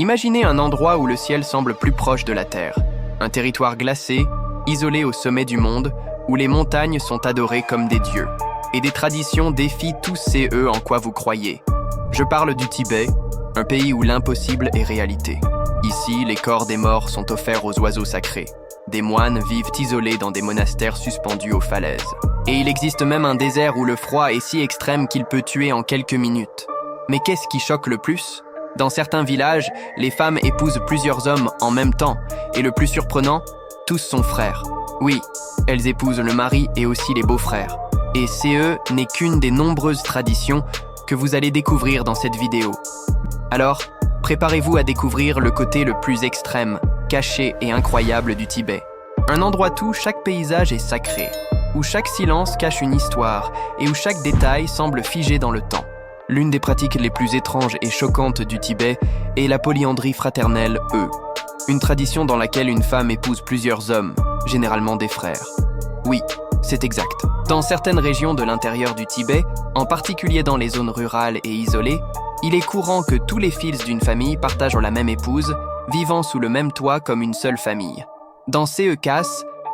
Imaginez un endroit où le ciel semble plus proche de la Terre. Un territoire glacé, isolé au sommet du monde, où les montagnes sont adorées comme des dieux. Et des traditions défient tous ces en quoi vous croyez. Je parle du Tibet, un pays où l'impossible est réalité. Ici, les corps des morts sont offerts aux oiseaux sacrés. Des moines vivent isolés dans des monastères suspendus aux falaises. Et il existe même un désert où le froid est si extrême qu'il peut tuer en quelques minutes. Mais qu'est-ce qui choque le plus ? Dans certains villages, les femmes épousent plusieurs hommes en même temps. Et le plus surprenant, tous sont frères. Oui, elles épousent le mari et aussi les beaux-frères. Et CE n'est qu'une des nombreuses traditions que vous allez découvrir dans cette vidéo. Alors, préparez-vous à découvrir le côté le plus extrême, caché et incroyable du Tibet. Un endroit où chaque paysage est sacré, où chaque silence cache une histoire et où chaque détail semble figé dans le temps. L'une des pratiques les plus étranges et choquantes du Tibet est la polyandrie fraternelle, une tradition dans laquelle une femme épouse plusieurs hommes, généralement des frères. Oui, c'est exact. Dans certaines régions de l'intérieur du Tibet, en particulier dans les zones rurales et isolées, il est courant que tous les fils d'une famille partagent la même épouse, vivant sous le même toit comme une seule famille. Dans ces cas,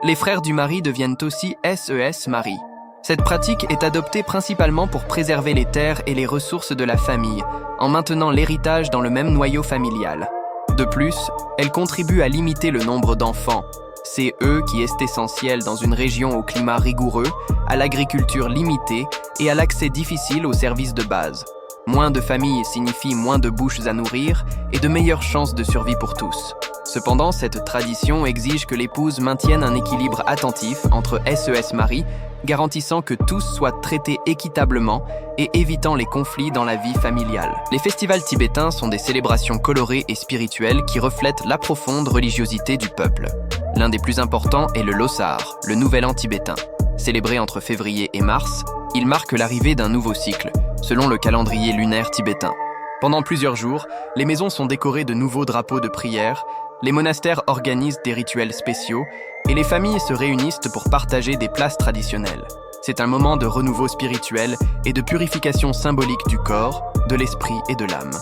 les frères du mari deviennent aussi SES mari. Cette pratique est adoptée principalement pour préserver les terres et les ressources de la famille, en maintenant l'héritage dans le même noyau familial. De plus, elle contribue à limiter le nombre d'enfants. C'est qui est essentiel dans une région au climat rigoureux, à l'agriculture limitée et à l'accès difficile aux services de base. Moins de familles signifie moins de bouches à nourrir et de meilleures chances de survie pour tous. Cependant, cette tradition exige que l'épouse maintienne un équilibre attentif entre SES mari, garantissant que tous soient traités équitablement et évitant les conflits dans la vie familiale. Les festivals tibétains sont des célébrations colorées et spirituelles qui reflètent la profonde religiosité du peuple. L'un des plus importants est le Losar, le Nouvel An tibétain. Célébré entre février et mars, il marque l'arrivée d'un nouveau cycle, selon le calendrier lunaire tibétain. Pendant plusieurs jours, les maisons sont décorées de nouveaux drapeaux de prière, les monastères organisent des rituels spéciaux et les familles se réunissent pour partager des plats traditionnels. C'est un moment de renouveau spirituel et de purification symbolique du corps, de l'esprit et de l'âme.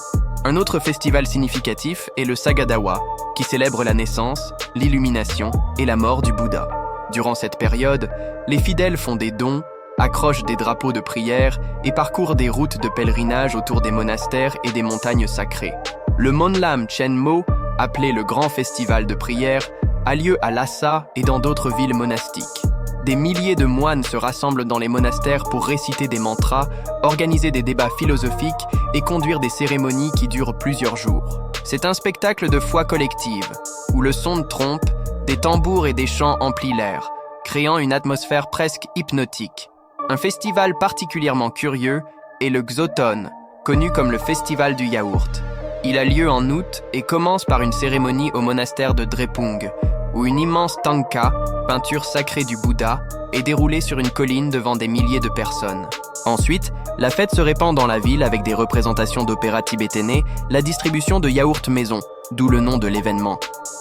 Un autre festival significatif est le Sagadawa, qui célèbre la naissance, l'illumination et la mort du Bouddha. Durant cette période, les fidèles font des dons, accrochent des drapeaux de prière et parcourent des routes de pèlerinage autour des monastères et des montagnes sacrées. Le Monlam Chenmo, appelé le Grand Festival de prière, a lieu à Lhasa et dans d'autres villes monastiques. Des milliers de moines se rassemblent dans les monastères pour réciter des mantras, organiser des débats philosophiques et conduire des cérémonies qui durent plusieurs jours. C'est un spectacle de foi collective, où le son de trompe, des tambours et des chants emplissent l'air, créant une atmosphère presque hypnotique. Un festival particulièrement curieux est le Xoton, connu comme le Festival du Yaourt. Il a lieu en août et commence par une cérémonie au monastère de Drepung, où une immense tanka, peinture sacrée du Bouddha, est déroulée sur une colline devant des milliers de personnes. Ensuite, la fête se répand dans la ville avec des représentations d'opéra tibétains, la distribution de yaourts maison, d'où le nom de l'événement.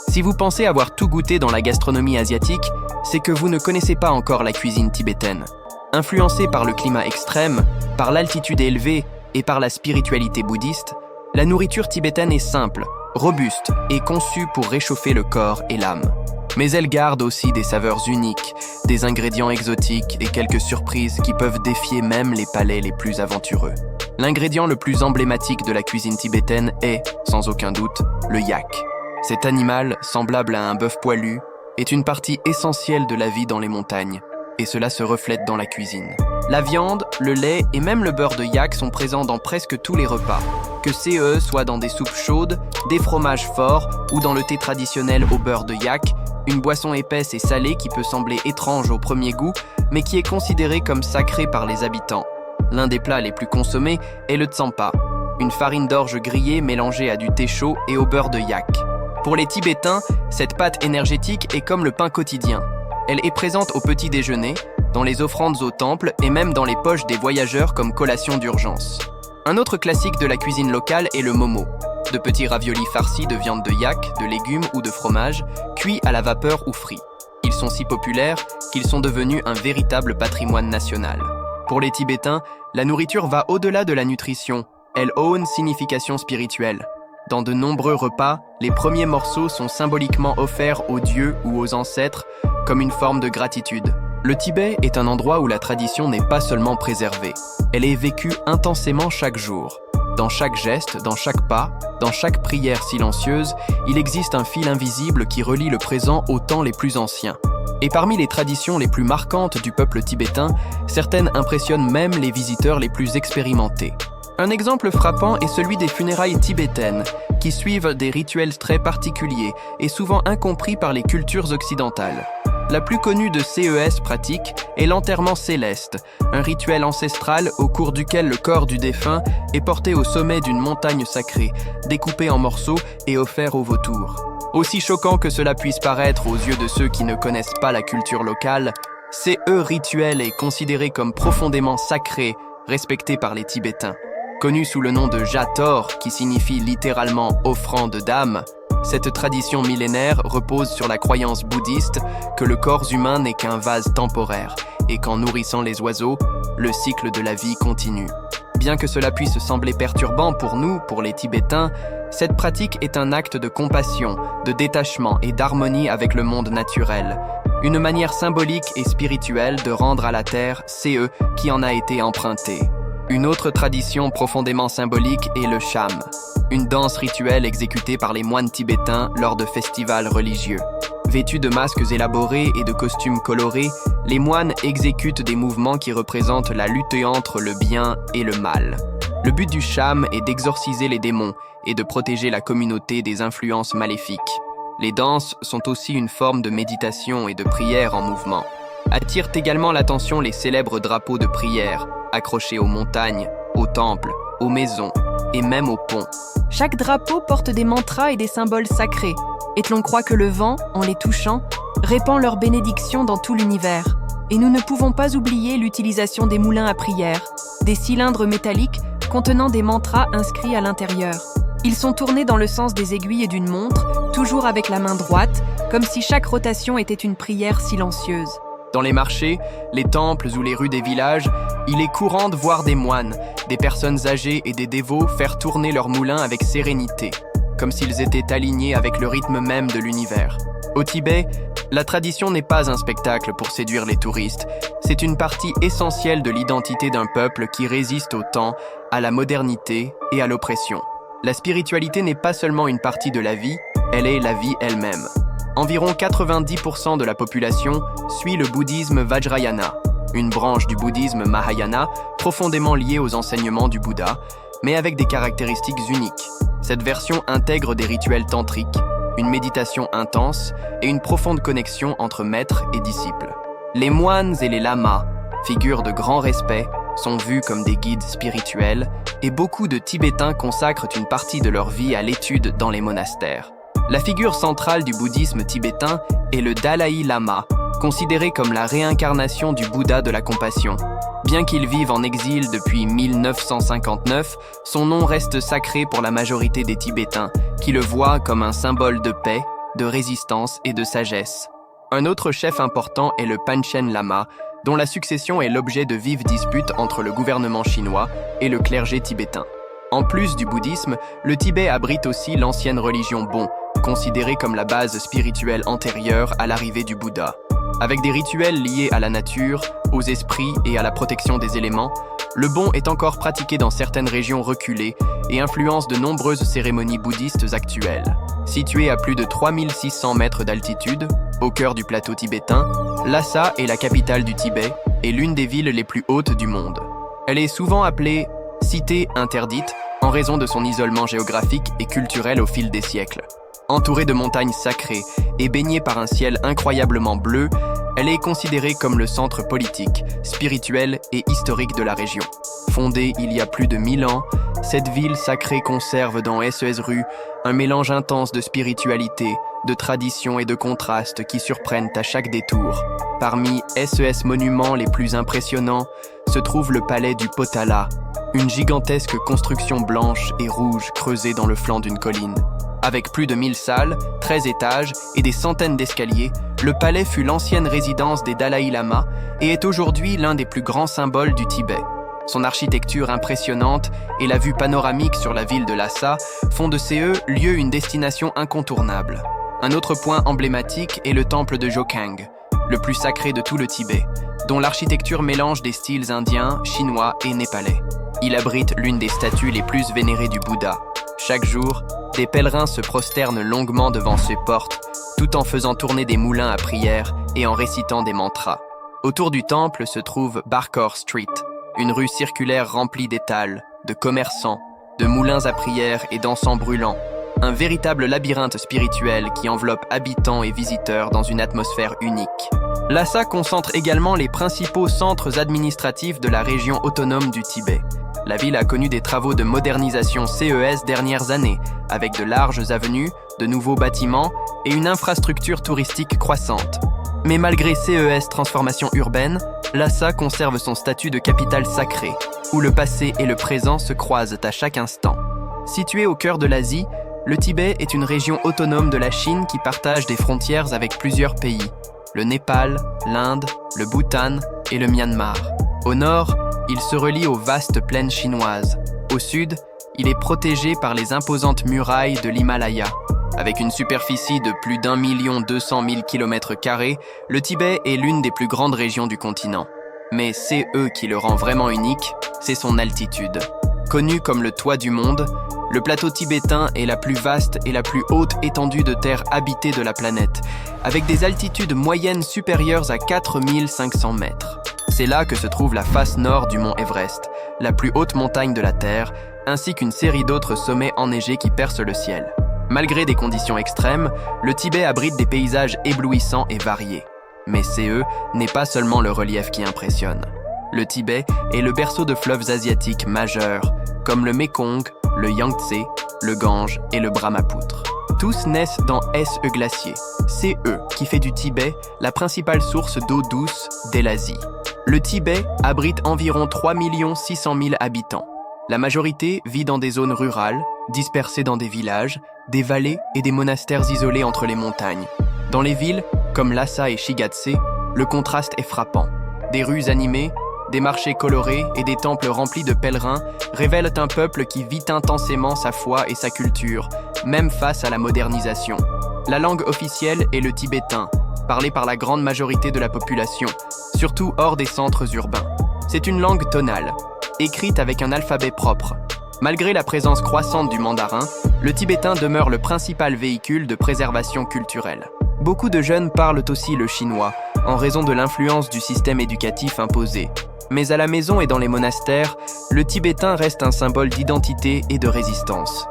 Si vous pensez avoir tout goûté dans la gastronomie asiatique, c'est que vous ne connaissez pas encore la cuisine tibétaine. Influencée par le climat extrême, par l'altitude élevée et par la spiritualité bouddhiste, la nourriture tibétaine est simple, robuste et conçue pour réchauffer le corps et l'âme. Mais elle garde aussi des saveurs uniques, des ingrédients exotiques et quelques surprises qui peuvent défier même les palais les plus aventureux. L'ingrédient le plus emblématique de la cuisine tibétaine est, sans aucun doute, le yak. Cet animal, semblable à un bœuf poilu, est une partie essentielle de la vie dans les montagnes, et cela se reflète dans la cuisine. La viande, le lait et même le beurre de yak sont présents dans presque tous les repas, que CE soit dans des soupes chaudes, des fromages forts ou dans le thé traditionnel au beurre de yak, une boisson épaisse et salée qui peut sembler étrange au premier goût, mais qui est considérée comme sacrée par les habitants. L'un des plats les plus consommés est le tsampa, une farine d'orge grillée mélangée à du thé chaud et au beurre de yak. Pour les Tibétains, cette pâte énergétique est comme le pain quotidien. Elle est présente au petit déjeuner, dans les offrandes au temple et même dans les poches des voyageurs comme collation d'urgence. Un autre classique de la cuisine locale est le momo, de petits raviolis farcis de viande de yak, de légumes ou de fromage, cuits à la vapeur ou frits. Ils sont si populaires qu'ils sont devenus un véritable patrimoine national. Pour les Tibétains, la nourriture va au-delà de la nutrition. Elle a une signification spirituelle. Dans de nombreux repas, les premiers morceaux sont symboliquement offerts aux dieux ou aux ancêtres comme une forme de gratitude. Le Tibet est un endroit où la tradition n'est pas seulement préservée, elle est vécue intensément chaque jour. Dans chaque geste, dans chaque pas, dans chaque prière silencieuse, il existe un fil invisible qui relie le présent aux temps les plus anciens. Et parmi les traditions les plus marquantes du peuple tibétain, certaines impressionnent même les visiteurs les plus expérimentés. Un exemple frappant est celui des funérailles tibétaines, qui suivent des rituels très particuliers et souvent incompris par les cultures occidentales. La plus connue de CES pratiques est l'enterrement céleste, un rituel ancestral au cours duquel le corps du défunt est porté au sommet d'une montagne sacrée, découpé en morceaux et offert aux vautours. Aussi choquant que cela puisse paraître aux yeux de ceux qui ne connaissent pas la culture locale, ce rituel est considéré comme profondément sacré, respecté par les Tibétains. Connu sous le nom de Jator, qui signifie littéralement « offrande d'âme », cette tradition millénaire repose sur la croyance bouddhiste que le corps humain n'est qu'un vase temporaire et qu'en nourrissant les oiseaux, le cycle de la vie continue. Bien que cela puisse sembler perturbant pour nous, pour les Tibétains, cette pratique est un acte de compassion, de détachement et d'harmonie avec le monde naturel. Une manière symbolique et spirituelle de rendre à la terre ce qui en a été emprunté. Une autre tradition profondément symbolique est le cham, une danse rituelle exécutée par les moines tibétains lors de festivals religieux. Vêtus de masques élaborés et de costumes colorés, les moines exécutent des mouvements qui représentent la lutte entre le bien et le mal. Le but du cham est d'exorciser les démons et de protéger la communauté des influences maléfiques. Les danses sont aussi une forme de méditation et de prière en mouvement. Attirent également l'attention les célèbres drapeaux de prière, accrochés aux montagnes, aux temples, aux maisons et même aux ponts. Chaque drapeau porte des mantras et des symboles sacrés, et l'on croit que le vent, en les touchant, répand leur bénédiction dans tout l'univers. Et nous ne pouvons pas oublier l'utilisation des moulins à prière, des cylindres métalliques contenant des mantras inscrits à l'intérieur. Ils sont tournés dans le sens des aiguilles d'une montre, toujours avec la main droite, comme si chaque rotation était une prière silencieuse. Dans les marchés, les temples ou les rues des villages, il est courant de voir des moines, des personnes âgées et des dévots faire tourner leurs moulins avec sérénité, comme s'ils étaient alignés avec le rythme même de l'univers. Au Tibet, la tradition n'est pas un spectacle pour séduire les touristes, c'est une partie essentielle de l'identité d'un peuple qui résiste au temps, à la modernité et à l'oppression. La spiritualité n'est pas seulement une partie de la vie, elle est la vie elle-même. Environ 90% de la population suit le bouddhisme Vajrayana, une branche du bouddhisme Mahayana profondément liée aux enseignements du Bouddha, mais avec des caractéristiques uniques. Cette version intègre des rituels tantriques, une méditation intense et une profonde connexion entre maître et disciple. Les moines et les lamas, figures de grand respect, sont vus comme des guides spirituels et beaucoup de Tibétains consacrent une partie de leur vie à l'étude dans les monastères. La figure centrale du bouddhisme tibétain est le Dalai Lama, considéré comme la réincarnation du Bouddha de la compassion. Bien qu'il vive en exil depuis 1959, son nom reste sacré pour la majorité des Tibétains, qui le voient comme un symbole de paix, de résistance et de sagesse. Un autre chef important est le Panchen Lama, dont la succession est l'objet de vives disputes entre le gouvernement chinois et le clergé tibétain. En plus du bouddhisme, le Tibet abrite aussi l'ancienne religion Bon, considérée comme la base spirituelle antérieure à l'arrivée du Bouddha. Avec des rituels liés à la nature, aux esprits et à la protection des éléments, le Bon est encore pratiqué dans certaines régions reculées et influence de nombreuses cérémonies bouddhistes actuelles. Située à plus de 3600 mètres d'altitude, au cœur du plateau tibétain, Lhasa est la capitale du Tibet et l'une des villes les plus hautes du monde. Elle est souvent appelée « cité interdite » en raison de son isolement géographique et culturel au fil des siècles. Entourée de montagnes sacrées et baignée par un ciel incroyablement bleu, elle est considérée comme le centre politique, spirituel et historique de la région. Fondée il y a plus de 1000 ans, cette ville sacrée conserve dans SES-Rue un mélange intense de spiritualité, de tradition et de contrastes qui surprennent à chaque détour. Parmi SES monuments les plus impressionnants se trouve le palais du Potala, une gigantesque construction blanche et rouge creusée dans le flanc d'une colline. Avec plus de 1000 salles, 13 étages et des centaines d'escaliers, le palais fut l'ancienne résidence des Dalai Lama et est aujourd'hui l'un des plus grands symboles du Tibet. Son architecture impressionnante et la vue panoramique sur la ville de Lhasa font de ce lieu une destination incontournable. Un autre point emblématique est le temple de Jokang, le plus sacré de tout le Tibet, dont l'architecture mélange des styles indiens, chinois et népalais. Il abrite l'une des statues les plus vénérées du Bouddha. Chaque jour, des pèlerins se prosternent longuement devant ses portes, tout en faisant tourner des moulins à prière et en récitant des mantras. Autour du temple se trouve Barkor Street, une rue circulaire remplie d'étals, de commerçants, de moulins à prière et d'encens brûlants, un véritable labyrinthe spirituel qui enveloppe habitants et visiteurs dans une atmosphère unique. Lhasa concentre également les principaux centres administratifs de la région autonome du Tibet. La ville a connu des travaux de modernisation CES dernières années, avec de larges avenues, de nouveaux bâtiments et une infrastructure touristique croissante. Mais malgré CES transformation urbaine, Lhasa conserve son statut de capitale sacrée, où le passé et le présent se croisent à chaque instant. Situé au cœur de l'Asie, le Tibet est une région autonome de la Chine qui partage des frontières avec plusieurs pays, le Népal, l'Inde, le Bhoutan et le Myanmar. Au nord, il se relie aux vastes plaines chinoises. Au sud, il est protégé par les imposantes murailles de l'Himalaya. Avec une superficie de plus d'1 200 000 km², le Tibet est l'une des plus grandes régions du continent. Mais c'est qui le rend vraiment unique, c'est son altitude. Connu comme le toit du monde, le plateau tibétain est la plus vaste et la plus haute étendue de terre habitée de la planète, avec des altitudes moyennes supérieures à 4500 mètres. C'est là que se trouve la face nord du mont Everest, la plus haute montagne de la Terre, ainsi qu'une série d'autres sommets enneigés qui percent le ciel. Malgré des conditions extrêmes, le Tibet abrite des paysages éblouissants et variés. Mais CE n'est pas seulement le relief qui impressionne. Le Tibet est le berceau de fleuves asiatiques majeurs, comme le Mékong, le Yangtze, le Gange et le Brahmapoutre. Tous naissent dans ce glacier, CE, qui fait du Tibet la principale source d'eau douce dès l'Asie. Le Tibet abrite environ 3 600 000 habitants. La majorité vit dans des zones rurales, dispersées dans des villages, des vallées et des monastères isolés entre les montagnes. Dans les villes, comme Lhasa et Shigatse, le contraste est frappant. Des rues animées, des marchés colorés et des temples remplis de pèlerins révèlent un peuple qui vit intensément sa foi et sa culture, même face à la modernisation. La langue officielle est le tibétain, parlé par la grande majorité de la population, surtout hors des centres urbains. C'est une langue tonale, écrite avec un alphabet propre. Malgré la présence croissante du mandarin, le tibétain demeure le principal véhicule de préservation culturelle. Beaucoup de jeunes parlent aussi le chinois, en raison de l'influence du système éducatif imposé. Mais à la maison et dans les monastères, le tibétain reste un symbole d'identité et de résistance.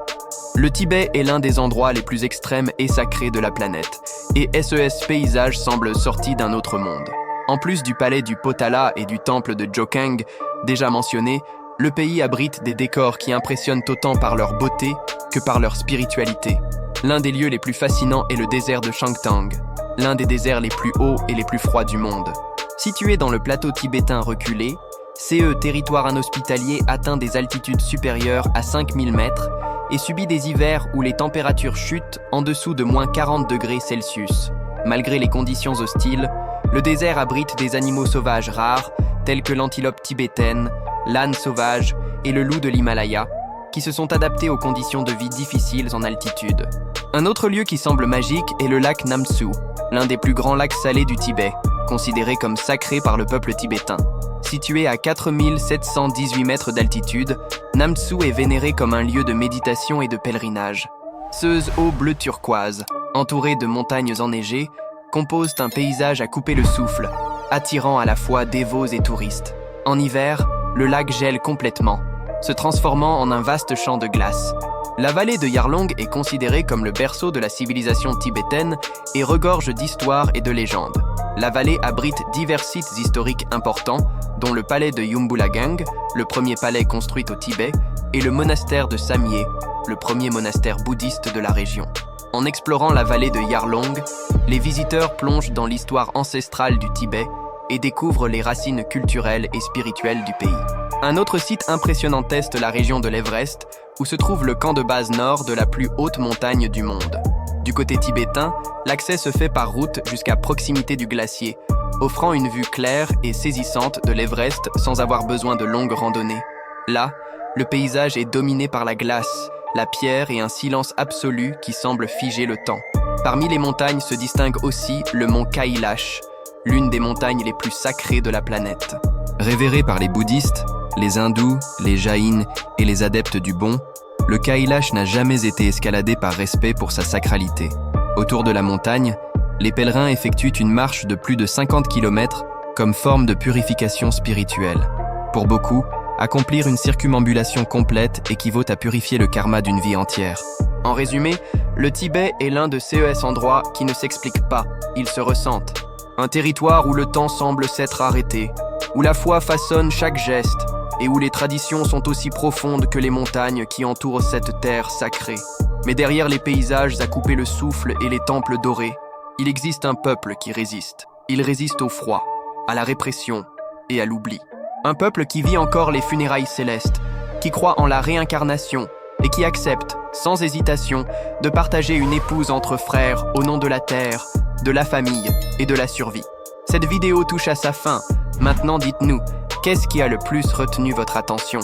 Le Tibet est l'un des endroits les plus extrêmes et sacrés de la planète, et ce paysage semble sorti d'un autre monde. En plus du palais du Potala et du temple de Jokang, déjà mentionnés, le pays abrite des décors qui impressionnent autant par leur beauté que par leur spiritualité. L'un des lieux les plus fascinants est le désert de Changtang, l'un des déserts les plus hauts et les plus froids du monde. Situé dans le plateau tibétain reculé, ce territoire inhospitalier atteint des altitudes supérieures à 5000 mètres et subit des hivers où les températures chutent en dessous de moins 40 degrés Celsius. Malgré les conditions hostiles, le désert abrite des animaux sauvages rares tels que l'antilope tibétaine, l'âne sauvage et le loup de l'Himalaya, qui se sont adaptés aux conditions de vie difficiles en altitude. Un autre lieu qui semble magique est le lac Namtsu, l'un des plus grands lacs salés du Tibet, considéré comme sacré par le peuple tibétain. Situé à 4718 mètres d'altitude, Namtsu est vénéré comme un lieu de méditation et de pèlerinage. Ces eaux bleu turquoise, entourées de montagnes enneigées, composent un paysage à couper le souffle, attirant à la fois dévots et touristes. En hiver, le lac gèle complètement, se transformant en un vaste champ de glace. La vallée de Yarlong est considérée comme le berceau de la civilisation tibétaine et regorge d'histoires et de légendes. La vallée abrite divers sites historiques importants, dont le palais de Yumbulagang, le premier palais construit au Tibet, et le monastère de Samye, le premier monastère bouddhiste de la région. En explorant la vallée de Yarlong, les visiteurs plongent dans l'histoire ancestrale du Tibet et découvrent les racines culturelles et spirituelles du pays. Un autre site impressionnant est la région de l'Everest, où se trouve le camp de base nord de la plus haute montagne du monde. Du côté tibétain, l'accès se fait par route jusqu'à proximité du glacier, offrant une vue claire et saisissante de l'Everest sans avoir besoin de longues randonnées. Là, le paysage est dominé par la glace, la pierre et un silence absolu qui semble figer le temps. Parmi les montagnes se distingue aussi le mont Kailash, l'une des montagnes les plus sacrées de la planète. Révéré par les bouddhistes, les hindous, les jaïns et les adeptes du bon, le Kailash n'a jamais été escaladé par respect pour sa sacralité. Autour de la montagne, les pèlerins effectuent une marche de plus de 50 km comme forme de purification spirituelle. Pour beaucoup, accomplir une circumambulation complète équivaut à purifier le karma d'une vie entière. En résumé, le Tibet est l'un de ces endroits qui ne s'expliquent pas, ils se ressentent. Un territoire où le temps semble s'être arrêté, où la foi façonne chaque geste et où les traditions sont aussi profondes que les montagnes qui entourent cette terre sacrée. Mais derrière les paysages à couper le souffle et les temples dorés, il existe un peuple qui résiste. Il résiste au froid, à la répression et à l'oubli. Un peuple qui vit encore les funérailles célestes, qui croit en la réincarnation et qui accepte, sans hésitation, de partager une épouse entre frères au nom de la terre, de la famille et de la survie. Cette vidéo touche à sa fin. Maintenant, dites-nous, qu'est-ce qui a le plus retenu votre attention ?